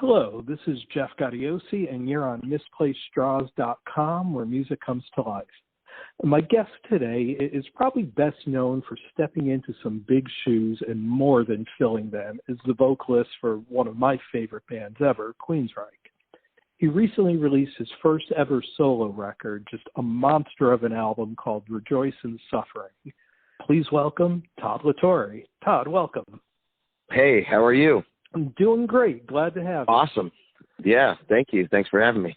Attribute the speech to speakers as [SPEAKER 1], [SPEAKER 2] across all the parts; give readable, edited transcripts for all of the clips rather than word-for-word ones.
[SPEAKER 1] Hello, this is Jeff Gaudiosi, and you're on misplacedstraws.com, where music comes to life. My guest today is probably best known for stepping into some big shoes and more than filling them as the vocalist for one of my favorite bands ever, Queensryche. He recently released his first ever solo record, just a monster of an album called Rejoice in Suffering. Please welcome Todd LaTorre. Todd, welcome.
[SPEAKER 2] Hey, how are you?
[SPEAKER 1] I'm doing great. Glad to have you.
[SPEAKER 2] Awesome. Yeah, thank you. Thanks for having me.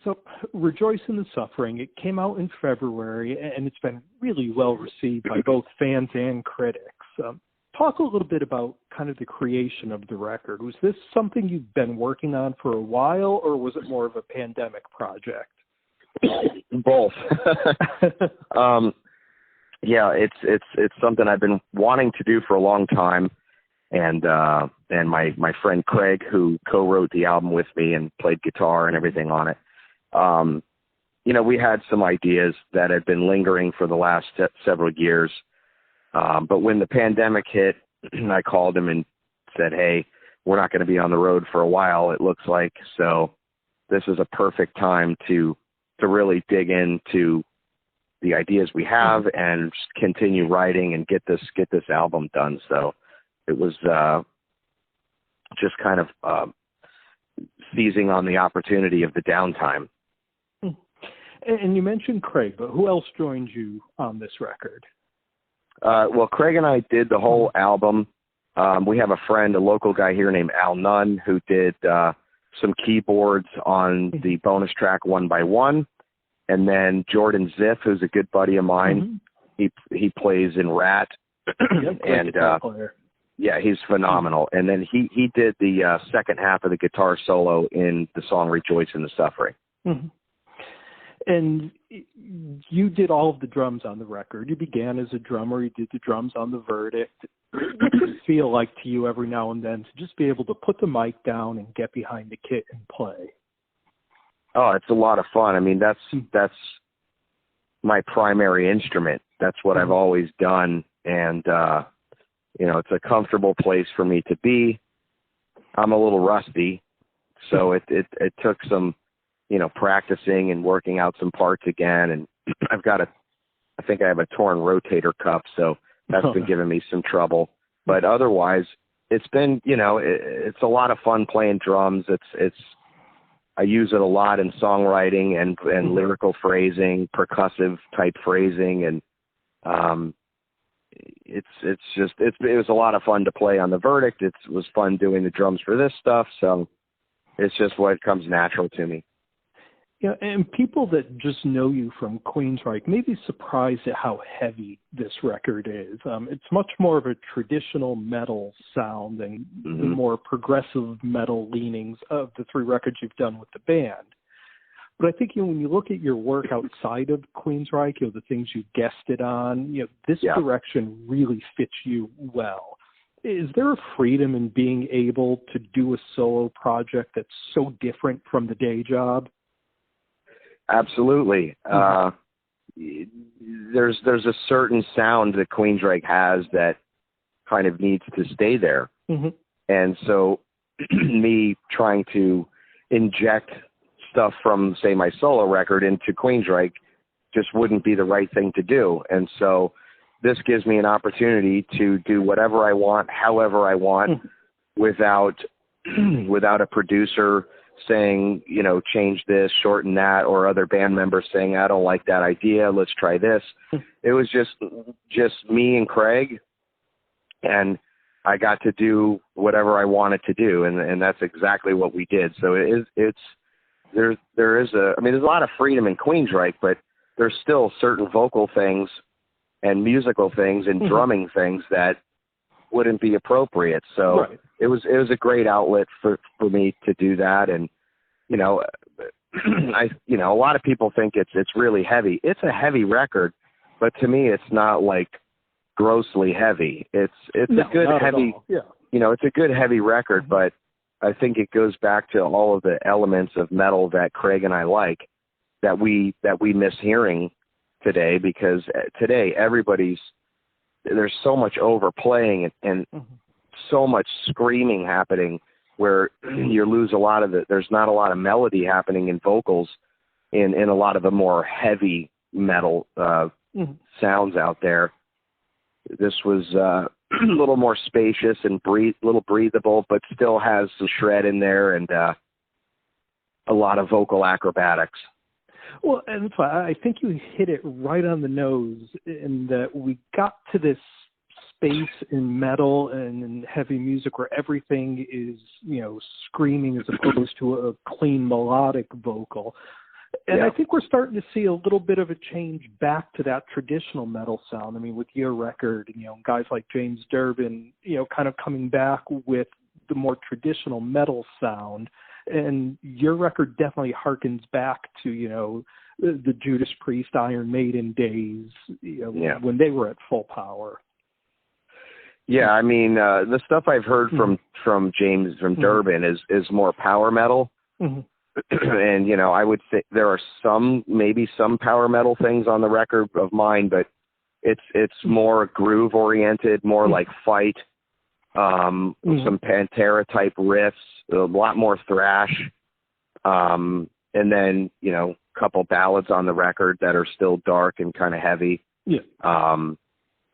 [SPEAKER 1] So, Rejoice in the Suffering, it came out in February, and it's been really well received by both fans and critics. Talk a little bit about kind of the creation of the record. Was this something you've been working on for a while, or was it more of a pandemic project?
[SPEAKER 2] Both. Yeah, it's something I've been wanting to do for a long time. And my friend Craig, who co-wrote the album with me and played guitar and everything on it, we had some ideas that had been lingering for the last several years. But when the pandemic hit, I called him and said, hey, we're not going to be on the road for a while, it looks like. So this is a perfect time to really dig into the ideas we have and continue writing and get this album done. So it was just kind of seizing on the opportunity of the downtime.
[SPEAKER 1] And you mentioned Craig, but who else joined you on this record?
[SPEAKER 2] Well, Craig and I did the whole album. We have a friend, a local guy here named Al Nunn, who did some keyboards on the bonus track One by One. And then Jordan Ziff, who's a good buddy of mine, he plays in Rat. And yeah, he's phenomenal. And then he did the second half of the guitar solo in the song Rejoice in the Suffering.
[SPEAKER 1] Mm-hmm. And you did all of the drums on the record. You began as a drummer. You did the drums on The Verdict. What does it feel like to you every now and then to just be able to put the mic down and get behind the kit and play?
[SPEAKER 2] Oh, it's a lot of fun. I mean, that's my primary instrument. That's what I've always done. And, it's a comfortable place for me to be. I'm a little rusty, so it took some, practicing and working out some parts again. And I think I have a torn rotator cuff, so that's been giving me some trouble. But otherwise, it's been, it's a lot of fun playing drums. I use it a lot in songwriting and lyrical phrasing, percussive type phrasing, and it was a lot of fun to play on The Verdict. It was fun doing the drums for this stuff, so it's just what comes natural to me.
[SPEAKER 1] Yeah, and people that just know you from Queensryche may be surprised at how heavy this record is. It's much more of a traditional metal sound than the more progressive metal leanings of the three records you've done with the band. But I think when you look at your work outside of Queensryche, the things you guested on, this direction really fits you well. Is there a freedom in being able to do a solo project that's so different from the day job?
[SPEAKER 2] Absolutely. There's a certain sound that Queensryche has that kind of needs to stay there. And so me trying to inject stuff from, say, my solo record into Queensryche just wouldn't be the right thing to do. And so this gives me an opportunity to do whatever I want, however I want, without a producer saying, change this, shorten that, or other band members saying, I don't like that idea, let's try this. It was just me and Craig, and I got to do whatever I wanted to do, and that's exactly what we did. So there's a lot of freedom in Queensryche, but there's still certain vocal things and musical things and drumming things that wouldn't be appropriate. So it was a great outlet for me to do that. And, a lot of people think it's really heavy. It's a heavy record, but to me, it's not like grossly heavy. It's a good heavy, it's a good heavy record, but I think it goes back to all of the elements of metal that Craig and I like that we miss hearing today, because today there's so much overplaying and so much screaming happening where you lose a lot of there's not a lot of melody happening in vocals in a lot of the more heavy metal sounds out there. This was a little more spacious and little breathable, but still has some shred in there and a lot of vocal acrobatics.
[SPEAKER 1] Well, and I think you hit it right on the nose in that we got to this space in metal and in heavy music where everything is, screaming as opposed to a clean melodic vocal. And I think we're starting to see a little bit of a change back to that traditional metal sound. I mean, with your record, guys like James Durbin, kind of coming back with the more traditional metal sound. And your record definitely harkens back to, the Judas Priest, Iron Maiden days, when they were at full power.
[SPEAKER 2] Yeah, I mean, the stuff I've heard from James, from Durbin is more power metal. Mm-hmm. And, I would say there are maybe some power metal things on the record of mine, but it's more groove oriented, more like Fight, some Pantera type riffs, a lot more thrash. And then, a couple ballads on the record that are still dark and kind of heavy. Yeah.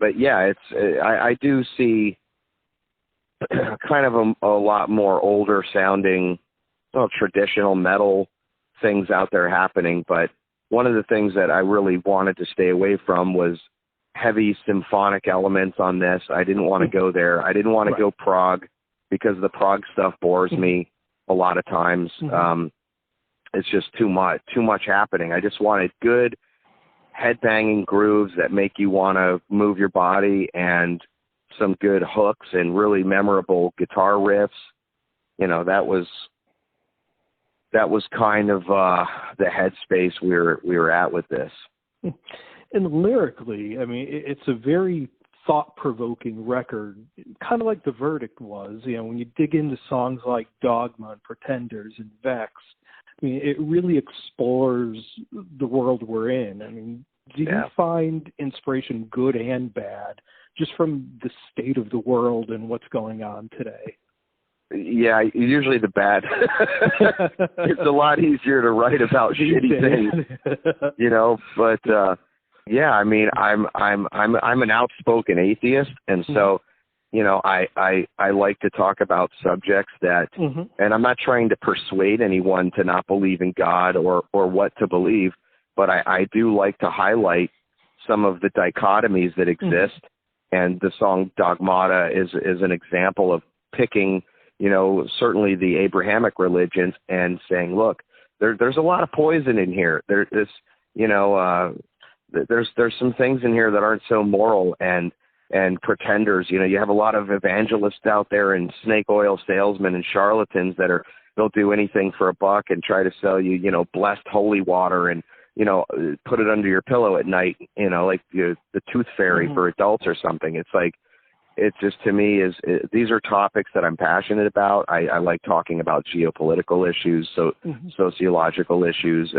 [SPEAKER 2] But yeah, I do see kind of a lot more older sounding, traditional metal things out there happening. But one of the things that I really wanted to stay away from was heavy symphonic elements on this. I didn't want to go there. I didn't want to go prog because the prog stuff bores me a lot of times. It's just too much happening. I just wanted good headbanging grooves that make you want to move your body and some good hooks and really memorable guitar riffs. That was kind of the headspace we were at with this.
[SPEAKER 1] And lyrically, I mean, it's a very thought-provoking record, kind of like The Verdict was. When you dig into songs like Dogma and Pretenders and Vex, I mean, it really explores the world we're in. I mean, do you find inspiration, good and bad, just from the state of the world and what's going on today?
[SPEAKER 2] Yeah, usually the bad. It's a lot easier to write about shitty things, But yeah, I mean, I'm an outspoken atheist, and so I like to talk about subjects that, and I'm not trying to persuade anyone to not believe in God or what to believe, but I do like to highlight some of the dichotomies that exist, and the song Dogmata is an example of picking, certainly the Abrahamic religions and saying, look, there's a lot of poison in here. There's some things in here that aren't so moral and pretenders. You have a lot of evangelists out there and snake oil salesmen and charlatans they'll do anything for a buck and try to sell you, blessed holy water and, put it under your pillow at night, like the tooth fairy for adults or something. It's like, it's just, to me, these are topics that I'm passionate about. I like talking about geopolitical issues, sociological issues.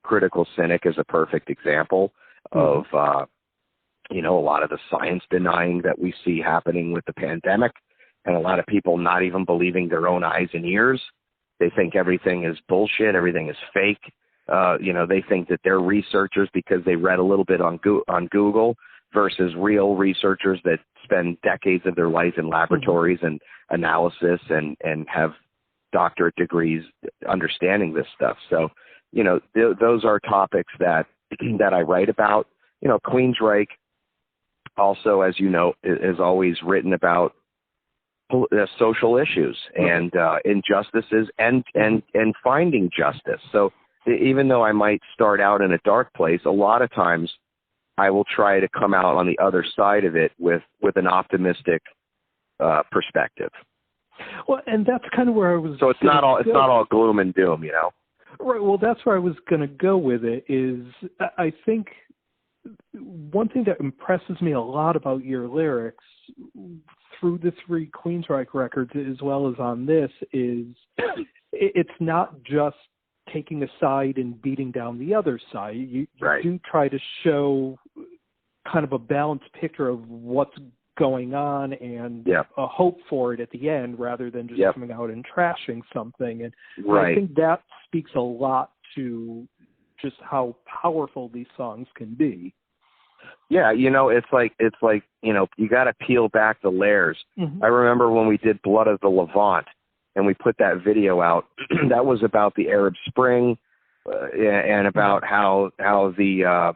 [SPEAKER 2] Critical Cynic is a perfect example of, a lot of the science denying that we see happening with the pandemic, and a lot of people not even believing their own eyes and ears. They think everything is bullshit, everything is fake. They think that they're researchers because they read a little bit on Google versus real researchers that spend decades of their life in laboratories and analysis and have doctorate degrees understanding this stuff. So, those are topics that I write about. Queensryche also, as you know, is always written about social issues and injustices and finding justice. So even though I might start out in a dark place, a lot of times I will try to come out on the other side of it with an optimistic perspective.
[SPEAKER 1] Well, and that's kind of where I was.
[SPEAKER 2] So it's not all gloom and doom,
[SPEAKER 1] Right. Well, that's where I was going to go with it. Is I think one thing that impresses me a lot about your lyrics through the 3 Queensryche records, as well as on this, is it's not just taking a side and beating down the other side. You do try to show kind of a balanced picture of what's going on and a hope for it at the end rather than just coming out and trashing something. And I think that speaks a lot to just how powerful these songs can be.
[SPEAKER 2] Yeah, it's like you got to peel back the layers. I remember when we did Blood of the Levant and we put that video out. That was about the Arab Spring and about how the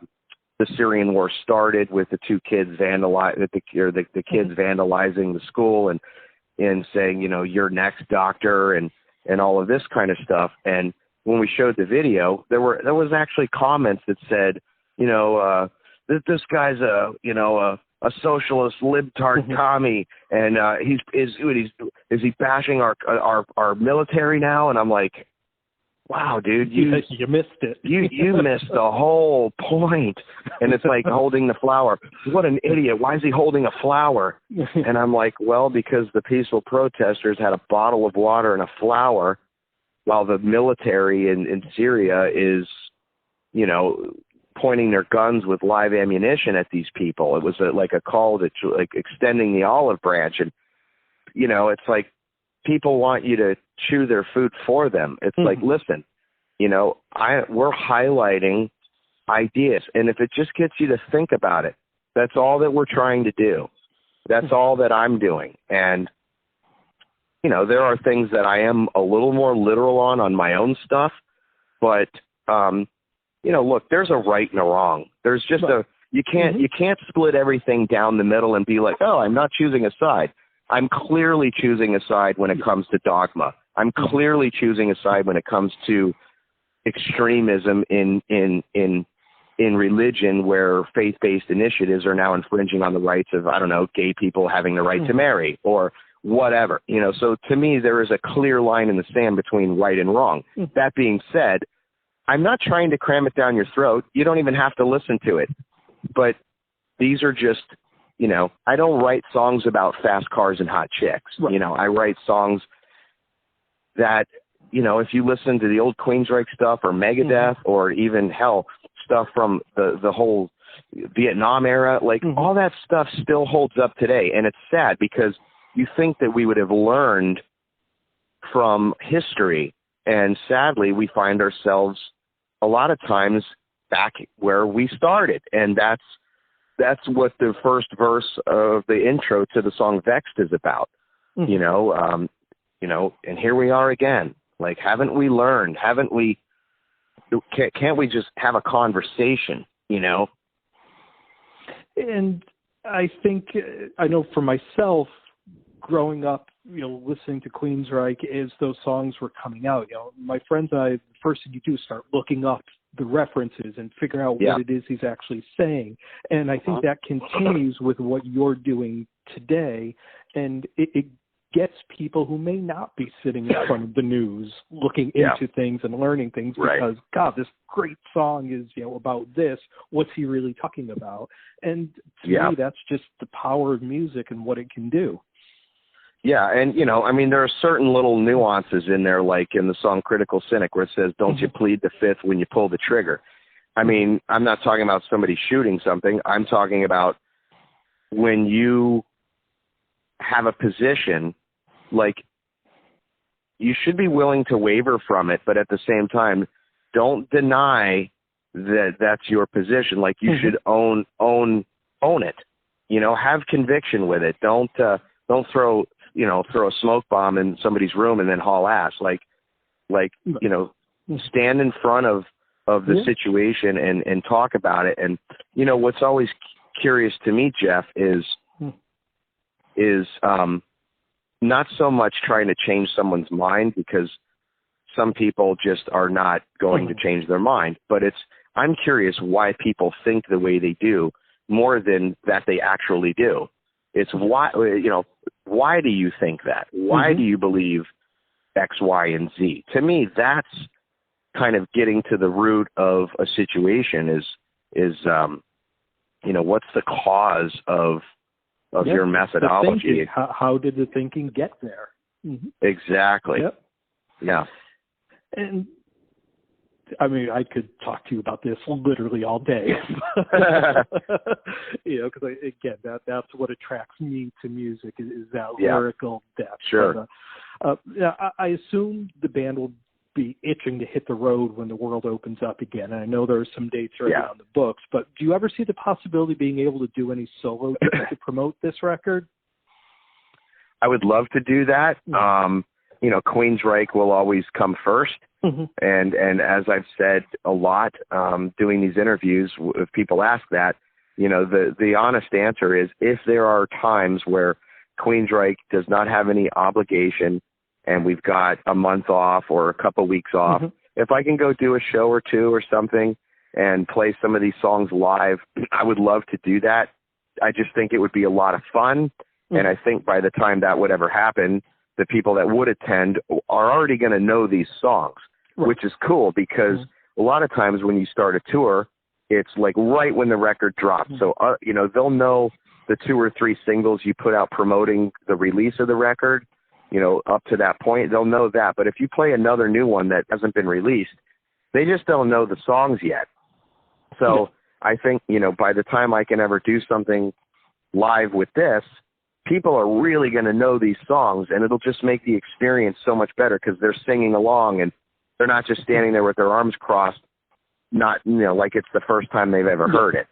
[SPEAKER 2] Syrian war started with the two kids the kids vandalizing the school and saying, you're next, doctor, and all of this kind of stuff. And when we showed the video, there was actually comments that said, this guy's a socialist libtard commie, and is he bashing our military now? And I'm like, wow, dude, you
[SPEAKER 1] missed it.
[SPEAKER 2] you missed the whole point. And it's like holding the flower. What an idiot. Why is he holding a flower? And I'm like, well, because the peaceful protesters had a bottle of water and a flower while the military in Syria is, pointing their guns with live ammunition at these people. It was like a call to extending the olive branch. And, it's like people want you to chew their food for them. It's like, listen, we're highlighting ideas. And if it just gets you to think about it, that's all that we're trying to do. That's all that I'm doing. And, there are things that I am a little more literal on my own stuff, but, look, there's a right and a wrong. There's just you can't split everything down the middle and be like, oh, I'm not choosing a side. I'm clearly choosing a side when it comes to dogma. I'm clearly choosing a side when it comes to extremism in religion, where faith-based initiatives are now infringing on the rights of, I don't know, gay people having the right to marry or whatever. So to me, there is a clear line in the sand between right and wrong. That being said, I'm not trying to cram it down your throat. You don't even have to listen to it. But these are just, I don't write songs about fast cars and hot chicks. Right. I write songs that, if you listen to the old Queensryche stuff or Megadeth or even stuff from the whole Vietnam era, all that stuff still holds up today. And it's sad because you think that we would have learned from history. And sadly, we find ourselves a lot of times back where we started. And that's what the first verse of the intro to the song Vexed is about. And here we are again. Like, haven't we learned? Can't we just have a conversation,
[SPEAKER 1] And I think, I know for myself, growing up, listening to Queensryche as those songs were coming out, my friends and I, the first thing you do is start looking up the references and figure out what it is he's actually saying. And I think that continues with what you're doing today. And it gets people who may not be sitting in front of the news looking into things and learning things because, God, this great song is, about this. What's he really talking about? And to me, that's just the power of music and what it can do.
[SPEAKER 2] Yeah, and, there are certain little nuances in there, like in the song Critical Cynic, where it says, don't you plead the fifth when you pull the trigger. I'm not talking about somebody shooting something. I'm talking about when you have a position, like, you should be willing to waver from it, but at the same time, don't deny that that's your position. Like, you should own it, have conviction with it. Don't throw a smoke bomb in somebody's room and then haul ass. Stand in front of the situation and talk about it. And, what's always curious to me, Jeff, is not so much trying to change someone's mind, because some people just are not going to change their mind, but I'm curious why people think the way they do more than that they actually do. It's why do you think that? Why do you believe X, Y, and Z? To me, that's kind of getting to the root of a situation is what's the cause of your methodology?
[SPEAKER 1] How did the thinking get there?
[SPEAKER 2] Exactly.
[SPEAKER 1] Yep.
[SPEAKER 2] Yeah.
[SPEAKER 1] And I mean, I could talk to you about this literally all day. Because again, that's what attracts me to music is that lyrical depth.
[SPEAKER 2] Sure.
[SPEAKER 1] But, I assume the band will be itching to hit the road when the world opens up again. And I know there are some dates already on the books, but do you ever see the possibility of being able to do any solo to promote this record?
[SPEAKER 2] I would love to do that. Queensryche will always come first. Mm-hmm. And as I've said a lot, doing these interviews, if people ask that, the honest answer is if there are times where Queensryche does not have any obligation and we've got a month off or a couple weeks off, if I can go do a show or two or something and play some of these songs live, I would love to do that. I just think it would be a lot of fun. And I think by the time that would ever happen, the people that would attend are already going to know these songs, which is cool because a lot of times when you start a tour, it's like right when the record drops. So, they'll know the 2 or 3 singles you put out promoting the release of the record, up to that point, they'll know that. But if you play another new one that hasn't been released, they just don't know the songs yet. So I think, by the time I can ever do something live with this, people are really going to know these songs, and it'll just make the experience so much better because they're singing along and they're not just standing there with their arms crossed, not, like it's the first time they've ever heard it.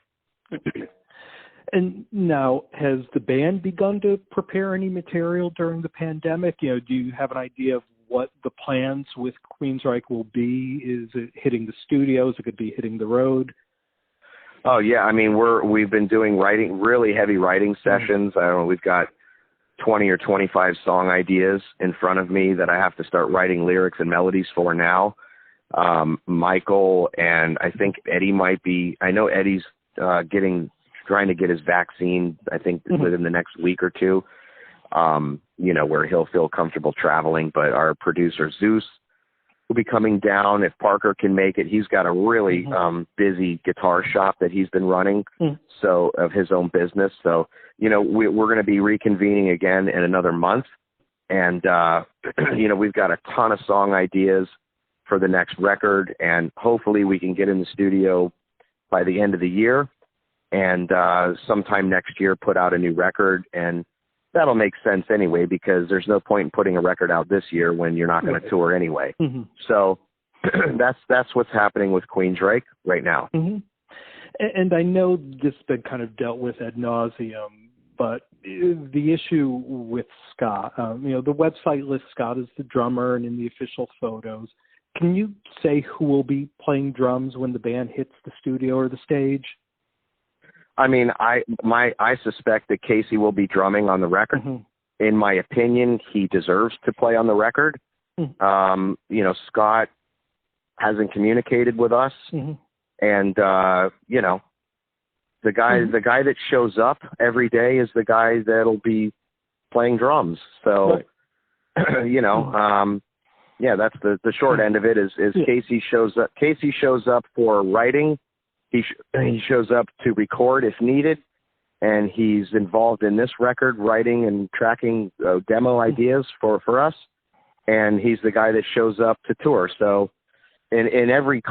[SPEAKER 1] And now, has the band begun to prepare any material during the pandemic? Do you have an idea of what the plans with Queensryche will be? Is it hitting the studios? It could be hitting the road?
[SPEAKER 2] Oh yeah, I mean we've been doing really heavy writing sessions. I don't know, we've got 20 or 25 song ideas in front of me that I have to start writing lyrics and melodies for now. Michael and I think Eddie might be. I know Eddie's trying to get his vaccine. I think within the next week or two. Where he'll feel comfortable traveling. But our producer Zeus will be coming down if Parker can make it. He's got a really busy guitar shop that he's been running, so of his own business. So, we're going to be reconvening again in another month. And, we've got a ton of song ideas for the next record, and hopefully we can get in the studio by the end of the year and sometime next year put out a new record. And that'll make sense anyway, because there's no point in putting a record out this year when you're not going to tour anyway. So that's what's happening with Queensryche right now.
[SPEAKER 1] And I know this has been kind of dealt with ad nauseum, but the issue with Scott, the website lists Scott as the drummer and in the official photos. Can you say who will be playing drums when the band hits the studio or the stage? I mean, I suspect that Casey will be drumming on the record. In my opinion, he deserves to play on the record. Scott hasn't communicated with us, and the guy that shows up every day is the guy that'll be playing drums. So, that's the short end of it. Is Casey shows up. Casey shows up for writing. He shows up to record if needed, and he's involved in this record, writing and tracking demo ideas for us, and he's the guy that shows up to tour. So in every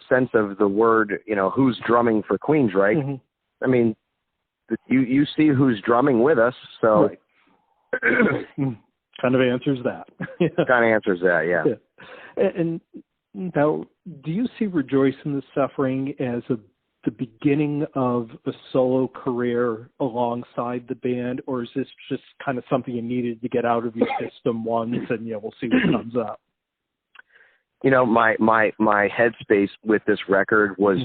[SPEAKER 1] sense of the word, who's drumming for Queensryche, I mean, you see who's drumming with us, so... Kind of answers that.
[SPEAKER 2] Kind of answers that, yeah.
[SPEAKER 1] And now, do you see Rejoice in the Suffering as the beginning of a solo career alongside the band, or is this just kind of something you needed to get out of your system once, and we'll see what comes up? My headspace with this record was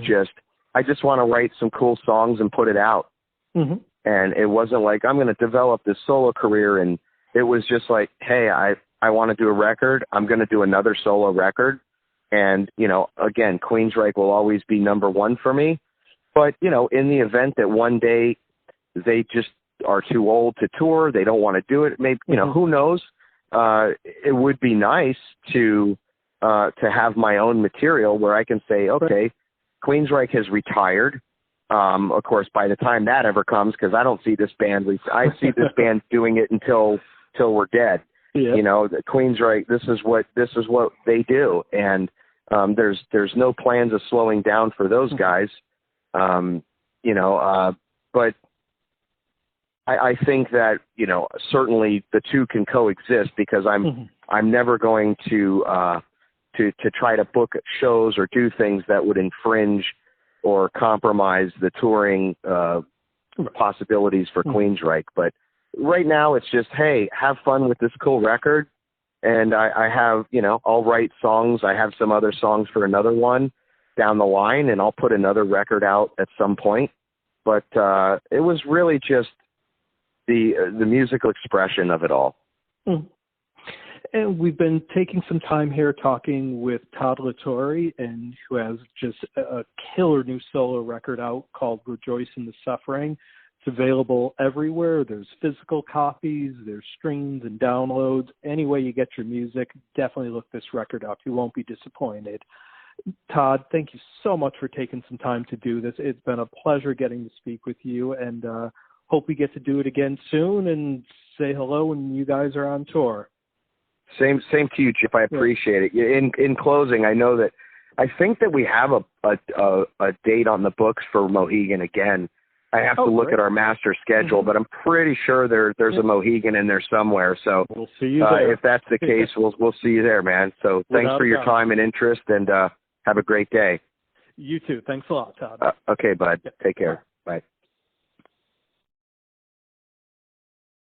[SPEAKER 1] I just want to write some cool songs and put it out. And it wasn't like I'm going to develop this solo career, and it was just like, hey, I want to do a record. I'm going to do another solo record. And, again, Queensryche will always be number one for me. But, in the event that one day they just are too old to tour, they don't want to do it, maybe, who knows? It would be nice to have my own material where I can say, okay, Queensryche has retired. Of course, by the time that ever comes, because I don't see this band, I see this band doing it until we're dead. The Queensryche, this is what they do. And
[SPEAKER 2] There's no plans of slowing down for those guys. But I think that, certainly the two can coexist, because I'm never going to try to book shows or do things that would infringe or compromise the touring possibilities for Queensryche. But right now it's just, hey, have fun with this cool record. And I have, I'll write songs. I have some other songs for another one down the line, and I'll put another record out at some point. But it was really just the musical expression of it all.
[SPEAKER 1] And we've been taking some time here talking with Todd LaTorre, and who has just a killer new solo record out called Rejoice in the Suffering. It's available everywhere. There's physical copies, there's streams and downloads. Any way you get your music, definitely look this record up. You won't be disappointed. Todd, thank you so much for taking some time to do this. It's been a pleasure getting to speak with you, and hope we get to do it again soon and say hello when you guys are on tour.
[SPEAKER 2] Same to you, Jeff. I appreciate it. In closing, I know that I think that we have a date on the books for Mohegan again. I have to look at our master schedule, but I'm pretty sure there's a Mohegan in there somewhere. So
[SPEAKER 1] we'll see you there.
[SPEAKER 2] If that's the case, we'll see you there, man. So thanks for your time and interest, and have a great day.
[SPEAKER 1] You too. Thanks a lot, Todd.
[SPEAKER 2] Okay, bud. Take care. Bye.